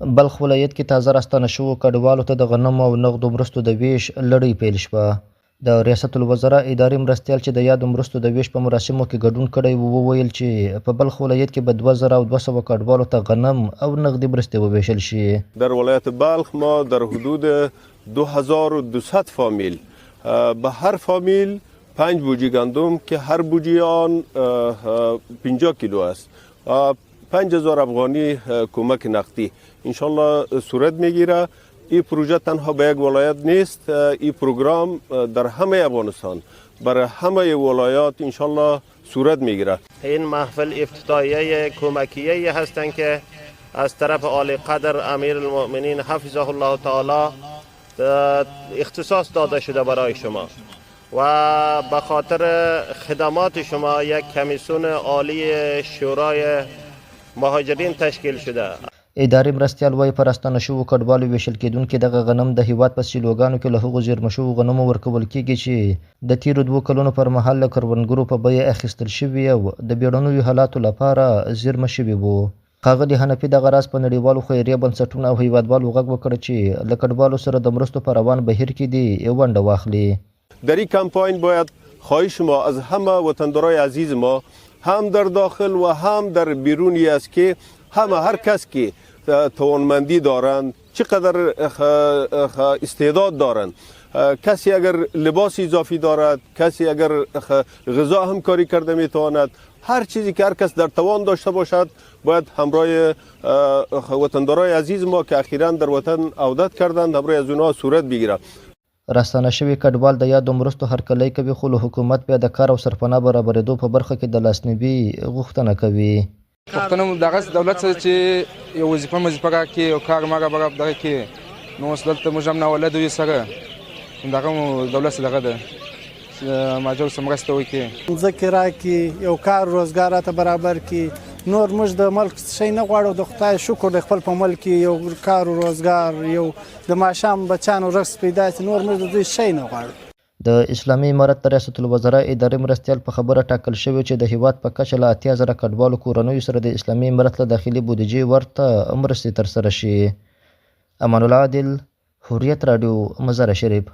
بلخ ولایت کې تازه راستانه شوو کډوالو ته د غنمو او نغدو مرستو د ویش لړۍ پیل شوه. د ریاست الوزرا اداري مرستیال چې د یادو مرستو د ویش په مراسمو کې ګډون کړی و وویل چې په بلخ ولایت کې به 2200 کډوالو ته غنم او نغدي مرستې وویشل شي. در ولایت بلخ ما در حدود 2200 فامیل به هر فامیل 5 بوجی گندم که هر بوجی آن 50 کیلو است 5000 افغانی کمک نقدی انشالله صورت میگیره. این پروژه تنها به یک ولایت نیست، این پروگرام در همه افغانستان برای همه ولایات انشالله صورت میگیره. این محفل افتتاحیه کمکیه هستند که از طرف عالی قدر امیر المؤمنین حفظه الله تعالی اختصاص داده شده برای شما و به خاطر خدمات شما یک کمیسیون عالی شورای مهاجرین تشکیل شده. اداري مرستیال وایي په راستانه شوو کډوالو ویشل کېدونکي دغه غنم د هیواد په سیلوګانو کې له هغو زیرمه شوو غنمو ورکول کېږي چې د تیرو 2 کلونو پر مهال له کروندګرو په بیه اخیستل شوي او د بیړنیو حالاتو لپاره زیرمه شوي وو. ښاغلي حنفي دغه راز په نړیوالو خیریه بنسټونو او هیوادوالو غږ وکړ چې له کډوالو سره د مرستو په روان بهیر کې دي ونډه واخلي. در این کمپاین باید خواهش ما از همه وطندارای عزیز ما هم در داخل و هم در بیرونی است که هر کس که توانمندی دارند، چقدر استعداد دارند، کسی اگر لباس اضافی دارد، کسی اگر غذا هم کاری کرده میتواند، هر چیزی که هر کس در توان داشته باشد باید همراه وطندارای عزیز ما که اخیراً در وطن عودت کردند همراه از اونها صورت بگیرد. راستانه شوي کډوال د یادو مرستو هرکلی کوي خو له حکومت بیا د کار او سرپناه برابرېدو په برخه کې د لاسنیوي غوښتنه کوي. پښتنو دغه دولت سره چې یو وظیفه راکړي او کار ما برابر دغه کې نو اوس دلته موږ هم ناولد یو سره دغه دولت سره دغه ده ماجور سره مرسته وکړي ځکه راکړي یو کار روزګار ته برابر کړي. نور موږ د ملک شي نه غواړو، د خدای شکر د خپل په ملک یو کار او روزګار یو د ماشام بچانو رقص پیدا شي. نور موږ د دې شي نه غواړو. د اسلامي امارت ریاست الوزرا اداري مرستیال په خبره ټاکل شوی چې د هیواد په کچه له 80,000 کډوالو کورنیو سره د اسلامي امارت له داخلي بودیجې ورته مرستې ترسره شي. امان الله عادل، حریت رادیو، مزار شریف.